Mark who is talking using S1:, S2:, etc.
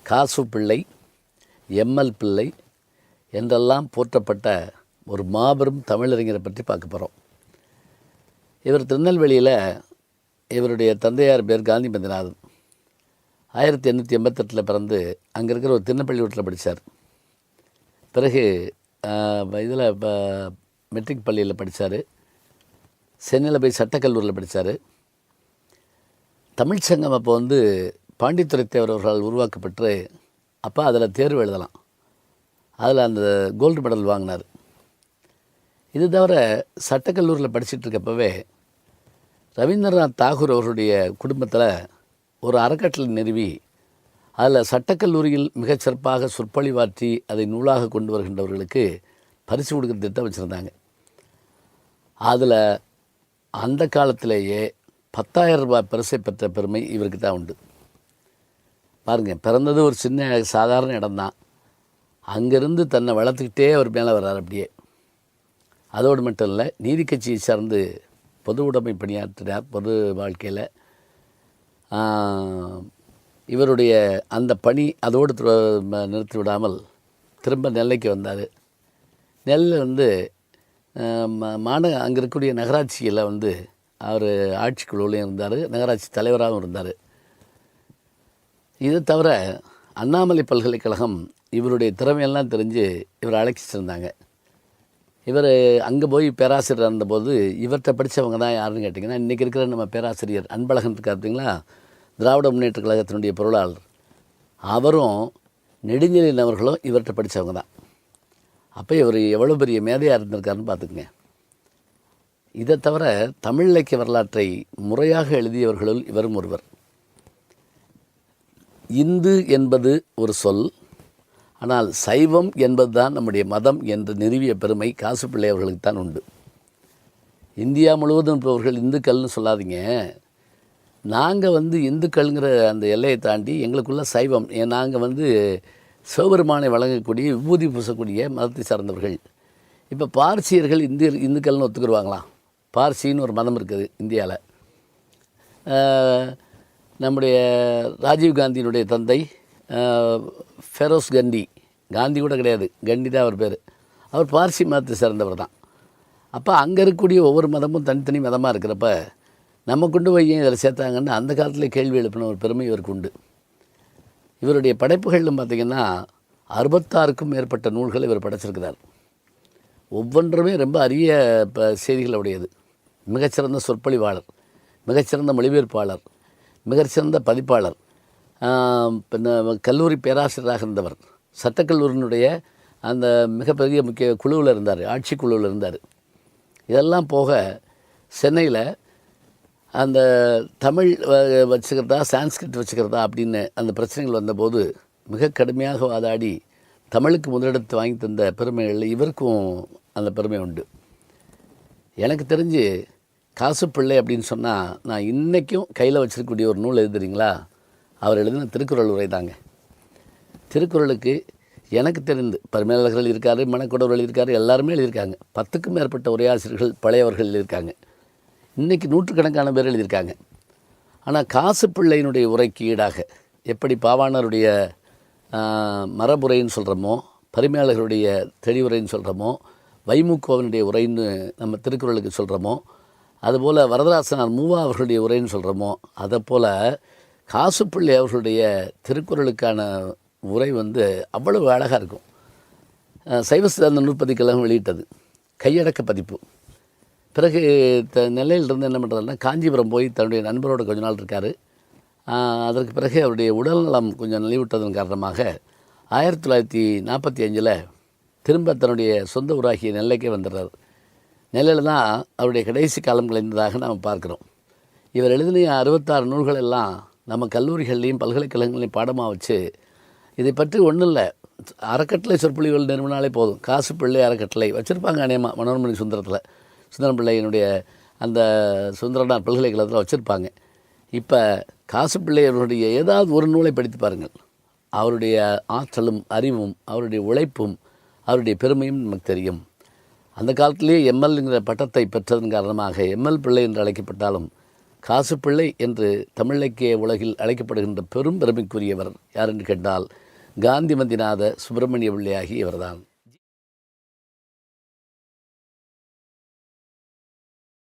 S1: காசு பிள்ளை, எம்எல் பிள்ளை என்றெல்லாம் போற்றப்பட்ட ஒரு மாபெரும் தமிழறிஞரை பற்றி பார்க்க போகிறோம். இவர் திருநெல்வேலியில் இவருடைய தந்தையார் பேர் காந்தி மந்திநாதன். 1888 பிறந்து அங்கே இருக்கிற ஒரு திருநெல்வேலி வீட்டில் படித்தார். பிறகு இதில் மெட்ரிக் பள்ளியில் படித்தார். சென்னையில் போய் சட்டக்கல்லூரியில் படித்தார். தமிழ்ச்சங்கம் அப்போ பாண்டித்துரை தேவர் அவர்களால் உருவாக்கப்பட்டு அப்போ அதில் தேர்வு எழுதலாம். அதில் அந்த கோல்டு மெடல் வாங்கினார். இது தவிர சட்டக்கல்லூரியில் படிச்சுட்டு இருக்கப்பவே ரவீந்திரநாத் தாகூர் அவர்களுடைய குடும்பத்தில் ஒரு அறக்கட்டளை நிறுவி அதில் சட்டக்கல்லூரியில் மிகச்சிறப்பாக சொற்பொழிவாற்றி அதை நூலாக கொண்டு வருகின்றவர்களுக்கு பரிசு கொடுக்குற திட்டம் வச்சுருந்தாங்க. அதில் அந்த காலத்திலேயே 10,000 ரூபாய் பரிசை பெற்ற பெருமை இவருக்கு தான் உண்டு. பாருங்கள், பிறந்தது ஒரு சின்ன சாதாரண இடம்தான். அங்கேருந்து தன்னை வளர்த்துக்கிட்டே அவர் மேலே வர்றார். அப்படியே அதோடு மட்டும் இல்லை, நீதி கட்சியை சார்ந்து பொது உடைமை பணியாற்றினார். பொது வாழ்க்கையில் இவருடைய அந்த பணி அதோடு நிறுத்தி விடாமல் திரும்ப நெல்லைக்கு வந்தார். நெல்லில் அங்கே இருக்கக்கூடிய நகராட்சியில் அவர் ஆட்சிக்குழுவிலையும் இருந்தார், நகராட்சி தலைவராகவும் இருந்தார். இது தவிர அண்ணாமலை பல்கலைக்கழகம் இவருடைய திறமையெல்லாம் தெரிஞ்சு இவரை அழைச்சிருந்தாங்க. இவர் அங்கே போய் பேராசிரியர் இருந்தபோது இவர்கிட்ட படித்தவங்க தான் யாருன்னு கேட்டிங்கன்னா, இன்றைக்கி இருக்கிற நம்ம பேராசிரியர் அன்பழகன் இருக்கார் பார்த்தீங்களா, திராவிட முன்னேற்ற கழகத்தினுடைய பொருளாளர். அவரும் நெடுஞ்செழியன் அவர்களும் இவர்கிட்ட படித்தவங்க தான். அப்போ இவர் எவ்வளோ பெரிய மேதையாக இருந்திருக்காருன்னு பார்த்துக்குங்க. இதை தவிர தமிழ் இலக்கிய வரலாற்றை முறையாக எழுதியவர்களுள் இவரும் ஒருவர். இந்து என்பது ஒரு சொல், ஆனால் சைவம் என்பது தான் நம்முடைய மதம் என்று நிறுவிய பெருமை காசு பிள்ளை அவர்களுக்கு தான் உண்டு. இந்தியா முழுவதும் இருப்பவர்கள் இந்துக்கள்னு சொல்லாதீங்க. நாங்கள் இந்துக்கள்ங்கிற அந்த எல்லையை தாண்டி எங்களுக்குள்ள சைவம், நாங்கள் சிவபெருமானை வழங்கக்கூடிய விபூதி பூசக்கூடிய மதத்தை சார்ந்தவர்கள். இப்போ பார்சியர்கள் இந்துக்கள்னு ஒத்துக்குருவாங்களா? பார்சின்னு ஒரு மதம் இருக்குது இந்தியாவில். நம்முடைய ராஜீவ்காந்தியினுடைய தந்தை ஃபெரோஸ் கண்டி, காந்தி கூட கிடையாது, கண்டி தான் அவர் பேர். அவர் பார்சி மதத்தை சேர்ந்தவர் தான். அப்போ அங்கே இருக்கக்கூடிய ஒவ்வொரு மதமும் தனித்தனி மதமாக இருக்கிறப்ப நம்ம கொண்டு போய் ஏன் இதில் சேர்த்தாங்கன்னு அந்த காலத்தில் கேள்வி எழுப்பின ஒரு பெருமை இவருக்கு உண்டு. இவருடைய படைப்புகளிலும் பார்த்திங்கன்னா 66க்கும் மேற்பட்ட நூல்கள் இவர் படைச்சிருக்கிறார். ஒவ்வொன்றுமே ரொம்ப அரிய செய்திகள் உடையது. மிகச்சிறந்த சொற்பொழிவாளர், மிகச்சிறந்த மொழிபெயர்ப்பாளர், மிகச்சிறந்த பதிப்பாளர், கல்லூரி பேராசிரியராக இருந்தவர், சட்டக்கல்லூரியினுடைய அந்த மிகப்பெரிய முக்கிய குழுவில் இருந்தார், ஆட்சி குழுவில் இருந்தார். இதெல்லாம் போக சென்னையில் அந்த தமிழ் வச்சுக்கிறதா சான்ஸ்கிரிட் வச்சுக்கிறதா அப்படின்னு அந்த பிரச்சனைகள் வந்தபோது மிக கடுமையாக வாதாடி தமிழுக்கு முதலிடத்தை வாங்கி தந்த பெருமைகளில் இவருக்கும் அந்த பெருமை உண்டு. எனக்கு தெரிஞ்சு காசு பிள்ளை அப்படின்னு சொன்னால் நான் இன்றைக்கும் கையில் வச்சுருக்கக்கூடிய ஒரு நூல் எழுதுறீங்களா, அவர் எழுதின திருக்குறள் உரை தாங்க. திருக்குறளுக்கு எனக்கு தெரிந்து பரிமேலழகர் எழுதியிருக்காரு, மணக்கொடவர் எழுதியிருக்காரு, எல்லாருமே எழுதியிருக்காங்க. 10க்கும் மேற்பட்ட உரையாசிரியர்கள் பழையவர்கள் எழுதியிருக்காங்க. இன்றைக்கி நூற்றுக்கணக்கான பேர் எழுதியிருக்காங்க. ஆனால் காசு பிள்ளையினுடைய உரைக்கு ஈடாக எப்படி பாவாணருடைய மரபுரைன்னு சொல்கிறோமோ, பரிமேலழகருடைய தெளிவுரைன்னு சொல்கிறோமோ, வைமுக்கோவனுடைய உரைன்னு நம்ம திருக்குறளுக்கு சொல்கிறோமோ, அதுபோல் வரதராசனார் மூவா அவர்களுடைய உரைன்னு சொல்கிறோமோ, அதை போல் காசு பிள்ளை அவர்களுடைய திருக்குறளுக்கான உரை அவ்வளவு அழகாக இருக்கும். சைவ சித்தாந்த நூற்பதி கழகம் வெளியிட்டது, கையடக்க பதிப்பு. பிறகு நெல்லையிலிருந்து என்ன பண்ணுறாருன்னா காஞ்சிபுரம் போய் தன்னுடைய நண்பரோட கொஞ்ச நாள் இருக்கார். அதற்கு பிறகு அவருடைய உடல்நலம் கொஞ்சம் நலிவிட்டதன் காரணமாக 1945 திரும்ப தன்னுடைய சொந்த ஊராகிய நெல்லைக்கே வந்துடுறார். நெல்லையில் தான் அவருடைய கடைசி காலம் கலைந்ததாக நாம் பார்க்குறோம். இவர் எழுதின 66 நூல்கள் எல்லாம் நம்ம கல்லூரிகள்லேயும் பல்கலைக்கழகங்களையும் பாடமாக வச்சு இதை பற்றி ஒன்றும் இல்லை, அறக்கட்டளை சொற்பொழிவுகள் நிறுவனாலே போதும். காசு பிள்ளை அறக்கட்டளை வச்சுருப்பாங்க அநேகமாக மனோன்மணி சுந்தரம் பிள்ளையினுடைய அந்த சுந்தரனார் பல்கலைக்கழகத்தில் வச்சுருப்பாங்க. இப்போ காசு பிள்ளையவருடைய ஏதாவது ஒரு நூலை படித்து பாருங்கள். அவருடைய ஆற்றலும் அறிவும் அவருடைய உழைப்பும் அவருடைய பெருமையும் நமக்கு தெரியும். அந்த காலத்திலேயே எம்எல்ங்கிற பட்டத்தை பெற்றதன் காரணமாக எம்எல் பிள்ளை என்று அழைக்கப்பட்டாலும் காசுப்பிள்ளை என்று தமிழ் இலக்கிய உலகில் அழைக்கப்படுகின்ற பெரும் பெருமைக்குரியவர் யார் என்று கேட்டால் காந்தி மந்திநாத சுப்பிரமணிய பிள்ளை ஆகிய இவர்தான்.